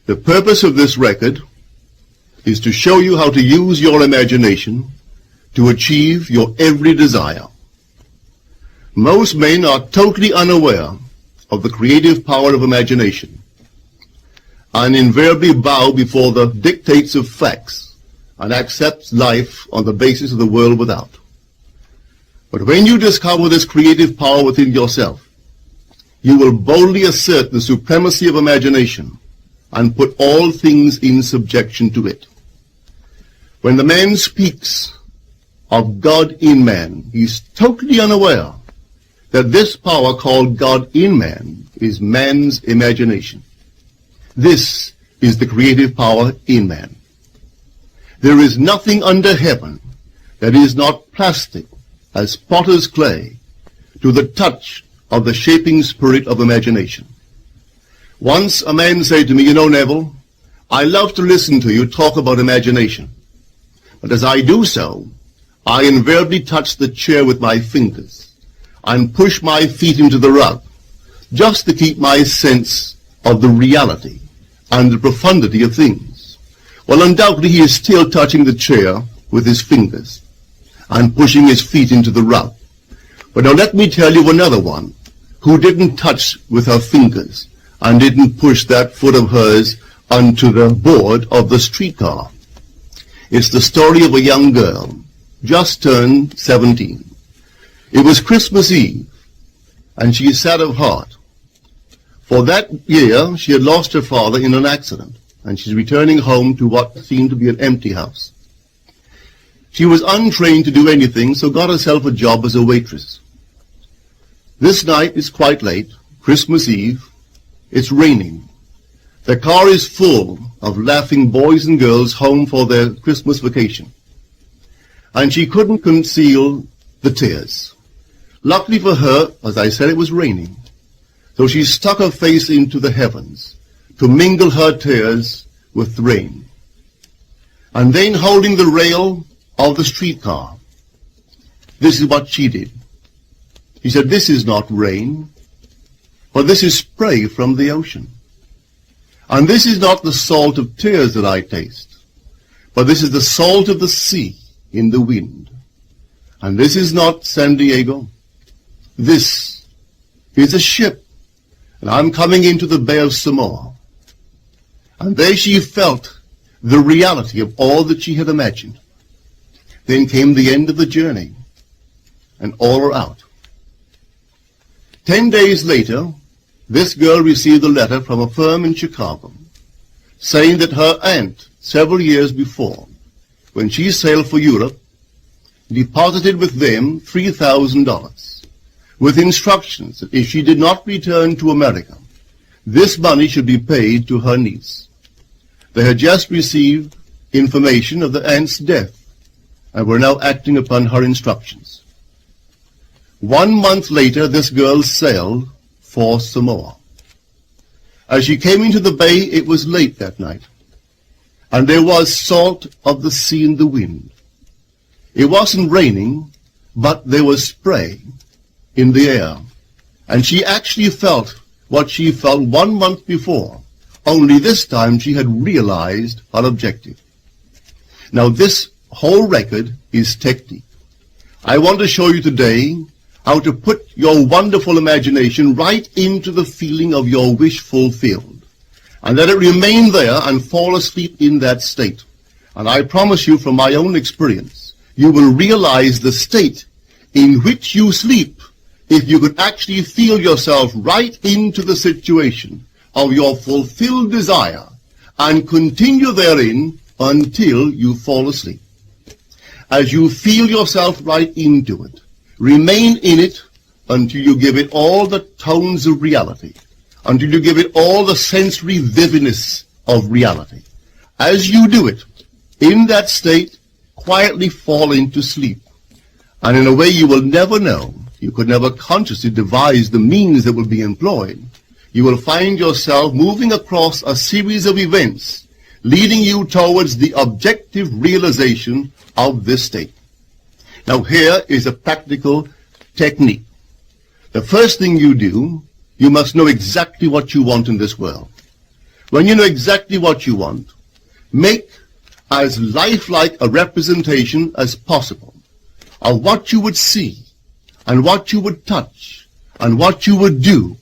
The purpose of this record is to show you how to use your imagination to achieve your every desire. Most men are totally unaware of the creative power of imagination and invariably bow before the dictates of facts and accept life on the basis of the world without. But when you discover this creative power within yourself, you will boldly assert the supremacy of imagination and put all things in subjection to it. When the man speaks of God in man, he is totally unaware that this power called God in man is man's imagination. This is the creative power in man. There is nothing under heaven that is not plastic as potter's clay to the touch of the shaping spirit of imagination. Once a man said to me, "You know, Neville, I love to listen to you talk about imagination. But as I do so, I invariably touch the chair with my fingers and push my feet into the rug, just to keep my sense of the reality and the profundity of things." Well, undoubtedly he is still touching the chair with his fingers and pushing his feet into the rug. But now let me tell you another one who didn't touch with her fingers and didn't push that foot of hers onto the board of the streetcar. It's the story of a young girl, just turned 17. It was Christmas Eve, and she is sad of heart. For that year, she had lost her father in an accident, and she's returning home to what seemed to be an empty house. She was untrained to do anything, so got herself a job as a waitress. This night is quite late, Christmas Eve. It's raining. The car is full of laughing boys and girls home for their Christmas vacation. And she couldn't conceal the tears. Luckily for her, as I said, it was raining. So she stuck her face into the heavens to mingle her tears with the rain. And then, holding the rail of the streetcar, this is what she did. She said, "This is not rain, but this is spray from the ocean. And this is not the salt of tears that I taste, but this is the salt of the sea in the wind. And this is not San Diego. This is a ship, and I'm coming into the Bay of Samoa." And there she felt the reality of all that she had imagined. Then came the end of the journey, and all are out. 10 days later, this girl received a letter from a firm in Chicago saying that her aunt, several years before, when she sailed for Europe, deposited with them $3,000 with instructions that if she did not return to America, this money should be paid to her niece. They had just received information of the aunt's death and were now acting upon her instructions. 1 month later, this girl sailed for Samoa. As she came into the bay, it was late that night, and there was salt of the sea in the wind. It wasn't raining, but there was spray in the air, and she actually felt what she felt 1 month before, only this time she had realized her objective. Now this whole record is technique. I want to show you today how to put your wonderful imagination right into the feeling of your wish fulfilled, and let it remain there and fall asleep in that state. And I promise you from my own experience, you will realize the state in which you sleep if you could actually feel yourself right into the situation of your fulfilled desire and continue therein until you fall asleep. As you feel yourself right into it, remain in it until you give it all the tones of reality, until you give it all the sensory vividness of reality. As you do it, in that state, quietly fall into sleep. And in a way you will never know, you could never consciously devise the means that will be employed, you will find yourself moving across a series of events leading you towards the objective realization of this state. Now here is a practical technique. The first thing you do, you must know exactly what you want in this world. when you know exactly what you want, make as lifelike a representation as possible of what you would see and what you would touch and what you would do,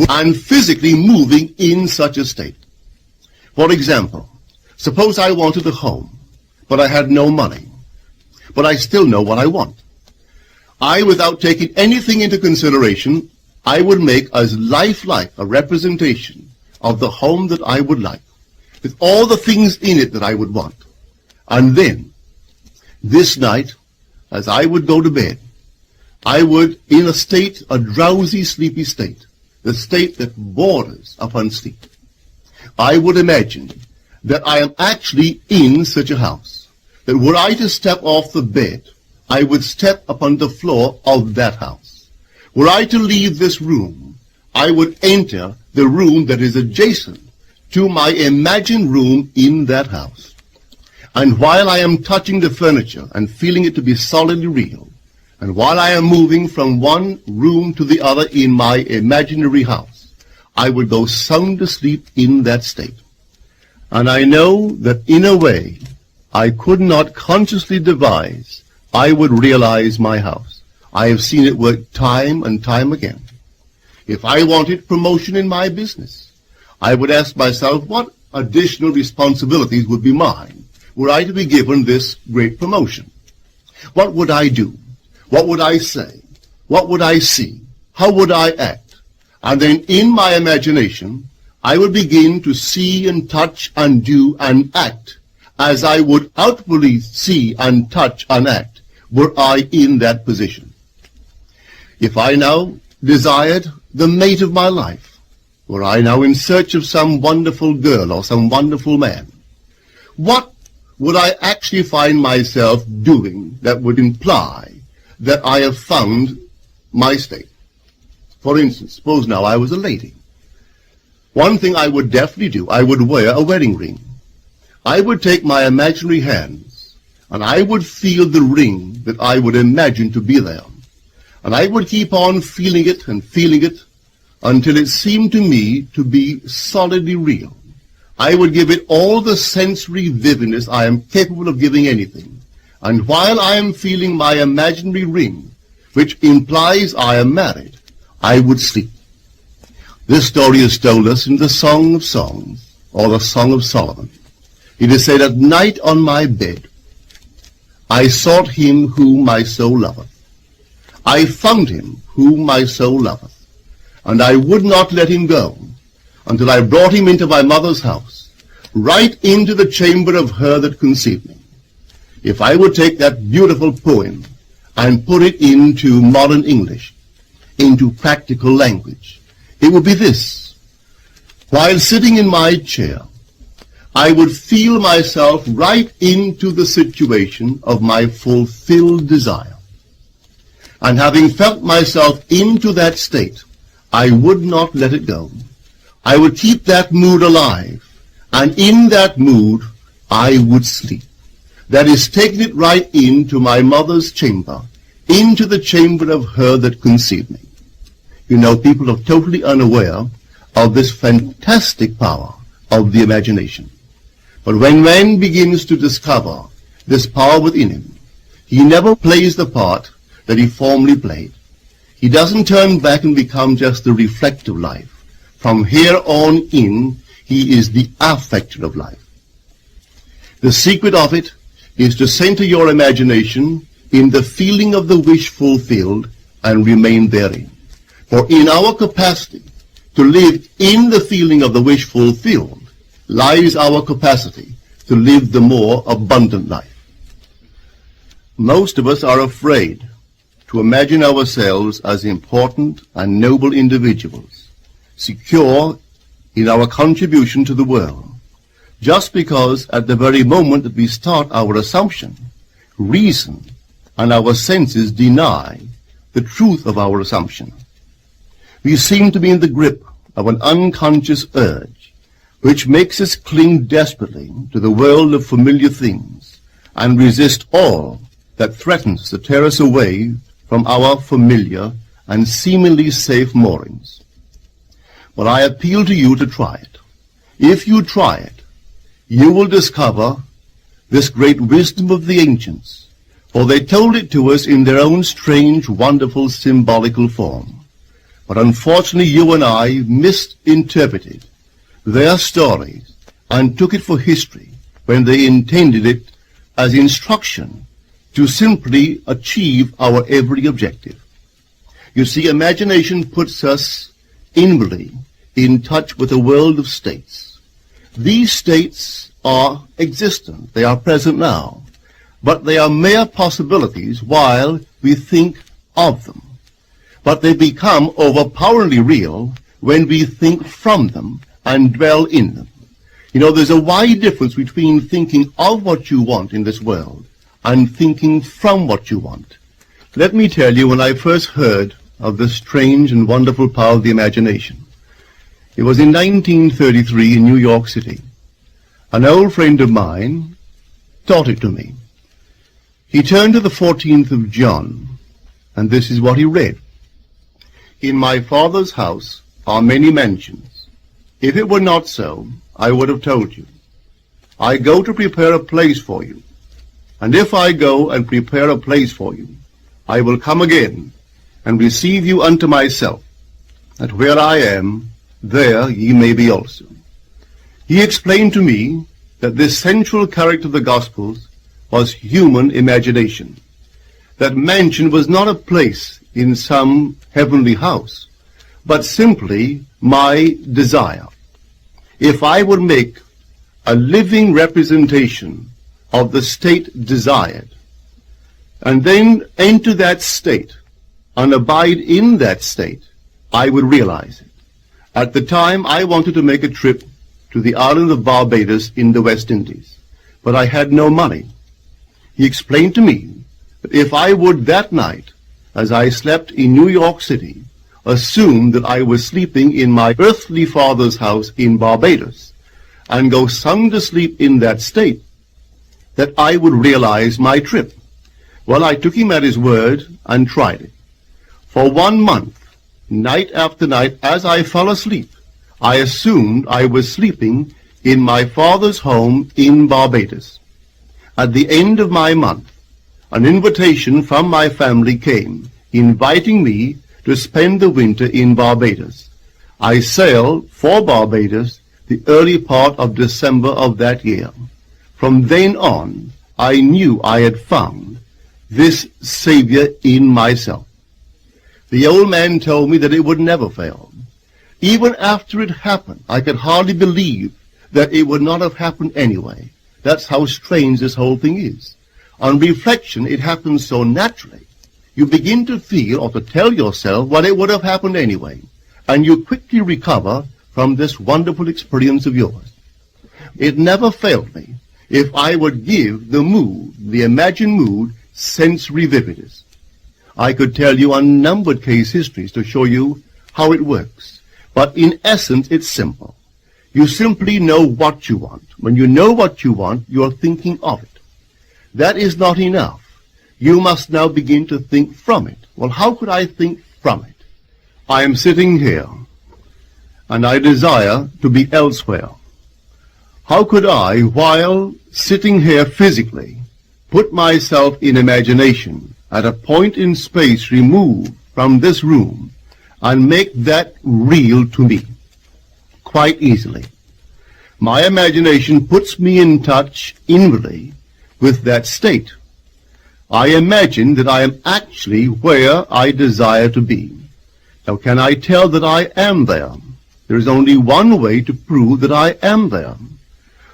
and physically moving in such a state. For example, suppose I wanted a home, but I had no money, but I still know what I want. Without taking anything into consideration, I would make as lifelike a representation of the home that I would like, with all the things in it that I would want. And then, this night, as I would go to bed, I would, in a drowsy, sleepy state, the state that borders upon sleep, I would imagine that I am actually in such a house, that were I to step off the bed, I would step upon the floor of that house. Were I to leave this room, I would enter the room that is adjacent to my imagined room in that house. And while I am touching the furniture and feeling it to be solidly real, and while I am moving from one room to the other in my imaginary house, I would go sound asleep in that state. And I know that in a way I could not consciously devise, I would realize my house. I have seen it work time and time again. If I wanted promotion in my business, I would ask myself what additional responsibilities would be mine were I to be given this great promotion. What would I do? What would I say? What would I see? How would I act? And then in my imagination, I would begin to see and touch and do and act as I would outwardly see and touch and act were I in that position. If I now desired the mate of my life, were I now in search of some wonderful girl or some wonderful man, what would I actually find myself doing that would imply that I have found my state? For instance, suppose now I was a lady. One thing I would definitely do, I would wear a wedding ring. I would take my imaginary hands, and I would feel the ring that I would imagine to be there. And I would keep on feeling it until it seemed to me to be solidly real. I would give it all the sensory vividness I am capable of giving anything. And while I am feeling my imaginary ring, which implies I am married, I would sleep. This story is told us in the Song of Songs, or the Song of Solomon. It is said, "At night on my bed, I sought him whom my soul loveth. I found him whom my soul loveth, and I would not let him go until I brought him into my mother's house, right into the chamber of her that conceived me." If I would take that beautiful poem and put it into modern English, into practical language, it would be this: while sitting in my chair, I would feel myself right into the situation of my fulfilled desire. And having felt myself into that state, I would not let it go. I would keep that mood alive, and in that mood I would sleep. That is, taking it right into my mother's chamber, into the chamber of her that conceived me. You know, people are totally unaware of this fantastic power of the imagination. But when man begins to discover this power within him, he never plays the part that he formerly played. He doesn't turn back and become just the reflective life. From here on in, he is the affecter of life. The secret of it is to center your imagination in the feeling of the wish fulfilled and remain therein. For in our capacity to live in the feeling of the wish fulfilled lies our capacity to live the more abundant life. Most of us are afraid to imagine ourselves as important and noble individuals, secure in our contribution to the world, just because at the very moment that we start our assumption, reason and our senses deny the truth of our assumption. We seem to be in the grip of an unconscious urge, which makes us cling desperately to the world of familiar things and resist all that threatens to tear us away from our familiar and seemingly safe moorings. But I appeal to you to try it. If you try it, you will discover this great wisdom of the ancients, for they told it to us in their own strange, wonderful, symbolical form. But unfortunately, you and I misinterpreted their stories and took it for history when they intended it as instruction to simply achieve our every objective. You see, imagination puts us inwardly in touch with a world of states. These states are existent. They are present now. But they are mere possibilities while we think of them. But they become overpoweringly real when we think from them and dwell in them. You know, there's a wide difference between thinking of what you want in this world and thinking from what you want. Let me tell you, when I first heard of this strange and wonderful power of the imagination, it was in 1933 in New York City. An old friend of mine taught it to me. He turned to the 14th of John, and this is what he read. In my Father's house are many mansions. If it were not so, I would have told you. I go to prepare a place for you. And if I go and prepare a place for you, I will come again and receive you unto myself, that where I am, there ye may be also. He explained to me that this central character of the Gospels was human imagination. That mansion was not a place in some heavenly house, but simply my desire. If I would make a living representation of the state desired, and then enter that state and abide in that state, I would realize it. At the time, I wanted to make a trip to the island of Barbados in the West Indies, but I had no money. He explained to me that if I would that night, as I slept in New York City, assume that I was sleeping in my earthly father's house in Barbados, and go sound asleep in that state, that I would realize my trip. Well, I took him at his word and tried it. For 1 month, night after night, as I fell asleep, I assumed I was sleeping in my father's home in Barbados. At the end of my month, an invitation from my family came, inviting me to spend the winter in Barbados. I sailed for Barbados the early part of December of that year. From then on, I knew I had found this Savior in myself. The old man told me that it would never fail. Even after it happened, I could hardly believe that it would not have happened anyway. That's how strange this whole thing is. On reflection, it happens so naturally. You begin to feel or to tell yourself, well, it would have happened anyway. And you quickly recover from this wonderful experience of yours. It never failed me if I would give the mood, the imagined mood, sensory vividness. I could tell you unnumbered case histories to show you how it works. But in essence, it's simple. You simply know what you want. When you know what you want, you're thinking of it. That is not enough. You must now begin to think from it. Well, how could I think from it? I am sitting here, and I desire to be elsewhere. How could I, while sitting here physically, put myself in imagination at a point in space removed from this room and make that real to me? Quite easily. My imagination puts me in touch inwardly with that state. I imagine that I am actually where I desire to be. Now, can I tell that I am there? There is only one way to prove that I am there.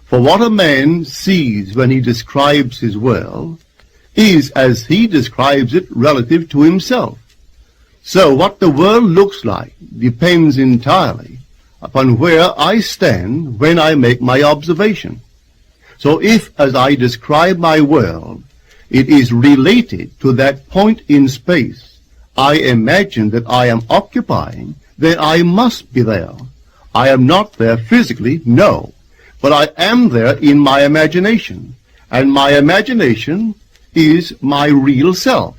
For what a man sees when he describes his world is as he describes it relative to himself. So what the world looks like depends entirely upon where I stand when I make my observation. So if, as I describe my world, it is related to that point in space I imagine that I am occupying, then I must be there. I am not there physically, no, but I am there in my imagination, and my imagination is my real self.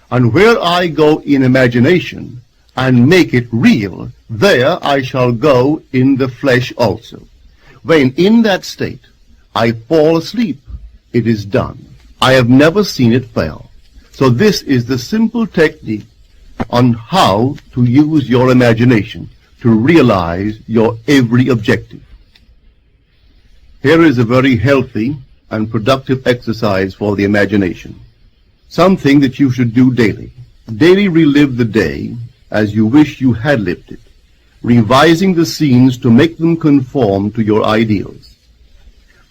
And where I go in imagination and make it real, there I shall go in the flesh also. When in that state I fall asleep, it is done. I have never seen it fail. So this is the simple technique on how to use your imagination to realize your every objective. Here is a very healthy and productive exercise for the imagination. Something that you should do daily. Daily relive the day as you wish you had lived it, revising the scenes to make them conform to your ideals.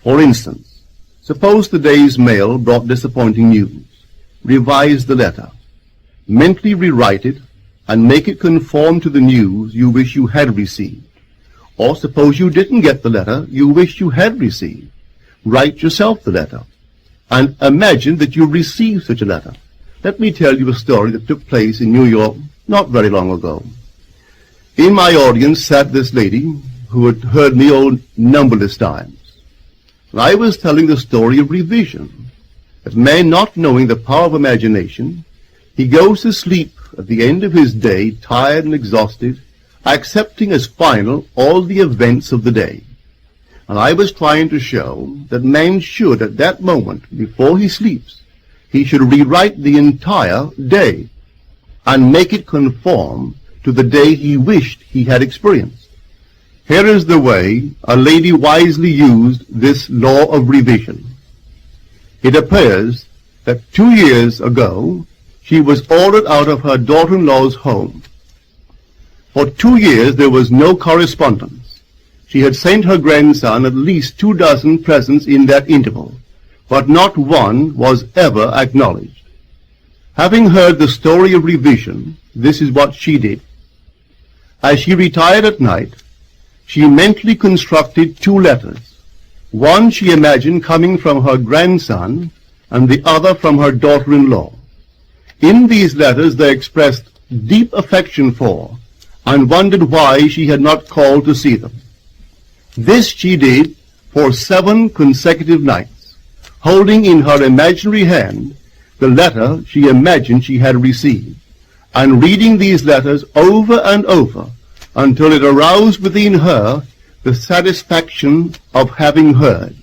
For instance, suppose the day's mail brought disappointing news. Revise the letter. Mentally rewrite it and make it conform to the news you wish you had received. Or suppose you didn't get the letter you wish you had received. Write yourself the letter and imagine that you received such a letter. Let me tell you a story that took place in New York not very long ago. In my audience sat this lady who had heard me numberless times. And I was telling the story of revision, that man not knowing the power of imagination, he goes to sleep at the end of his day, tired and exhausted, accepting as final all the events of the day. And I was trying to show that man should, at that moment, before he sleeps, he should rewrite the entire day and make it conform to the day he wished he had experienced. Here is the way a lady wisely used this law of revision. It appears that 2 years ago, she was ordered out of her daughter-in-law's home. For 2 years there was no correspondence. She had sent her grandson at least 24 presents in that interval, but not one was ever acknowledged. Having heard the story of revision, this is what she did. As she retired at night, she mentally constructed 2 letters. One she imagined coming from her grandson, and the other from her daughter-in-law. In these letters they expressed deep affection for, and wondered why she had not called to see them. This she did for 7 consecutive nights, holding in her imaginary hand the letter she imagined she had received, and reading these letters over and over until it aroused within her the satisfaction of having heard.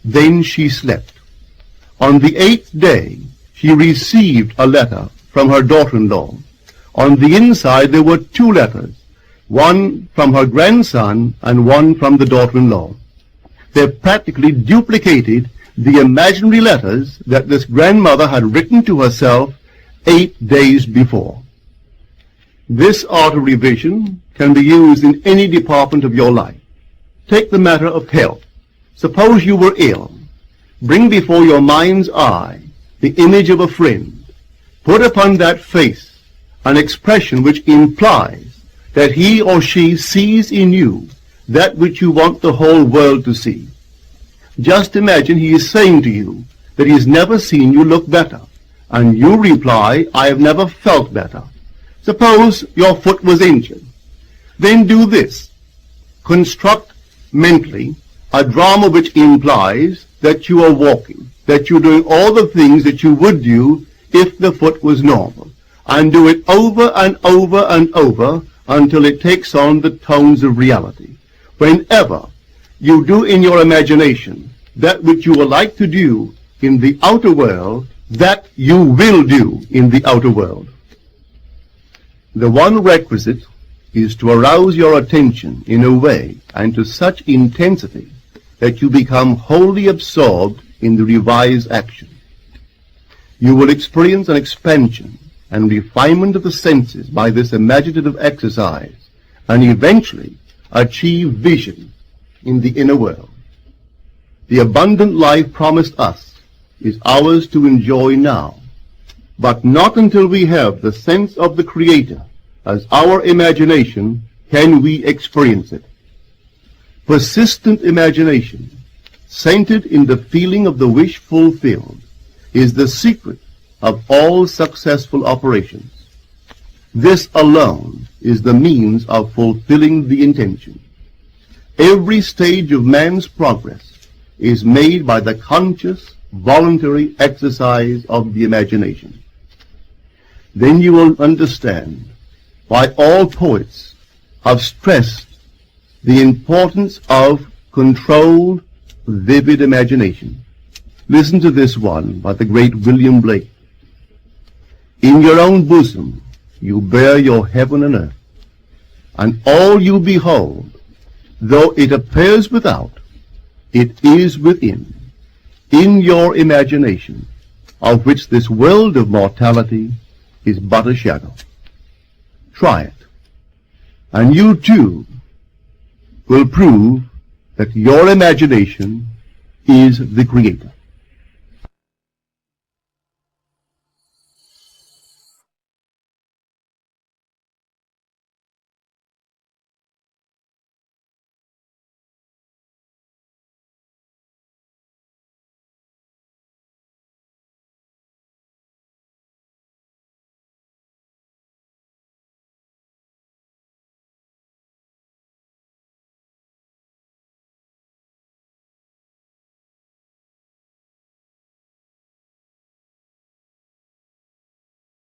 Then she slept. On the 8th day, she received a letter from her daughter-in-law. On the inside there were 2 letters, one from her grandson and one from the daughter-in-law. They practically duplicated the imaginary letters that this grandmother had written to herself 8 days before. This art of revision can be used in any department of your life. Take the matter of health. Suppose you were ill. Bring before your mind's eye the image of a friend. Put upon that face an expression which implies that he or she sees in you that which you want the whole world to see. Just imagine he is saying to you that he has never seen you look better, and you reply, I have never felt better. Suppose your foot was injured. Then do this. Construct mentally a drama which implies that you are walking, that you're doing all the things that you would do if the foot was normal, and do it over and over and over until it takes on the tones of reality. Whenever you do in your imagination that which you would like to do in the outer world, that you will do in the outer world. The one requisite is to arouse your attention in a way and to such intensity that you become wholly absorbed in the revised action. You will experience an expansion and refinement of the senses by this imaginative exercise, and eventually achieve vision in the inner world. The abundant life promised us is ours to enjoy now, but not until we have the sense of the Creator as our imagination can we experience it. Persistent imagination, centered in the feeling of the wish fulfilled, is the secret of all successful operations. This alone is the means of fulfilling the intention. Every stage of man's progress is made by the conscious, voluntary exercise of the imagination. Then you will understand why all poets have stressed the importance of controlled, vivid imagination. Listen to this one by the great William Blake. In your own bosom you bear your heaven and earth, and all you behold, though it appears without, it is within, in your imagination, of which this world of mortality is but a shadow. Try it, and you too will prove that your imagination is the creator.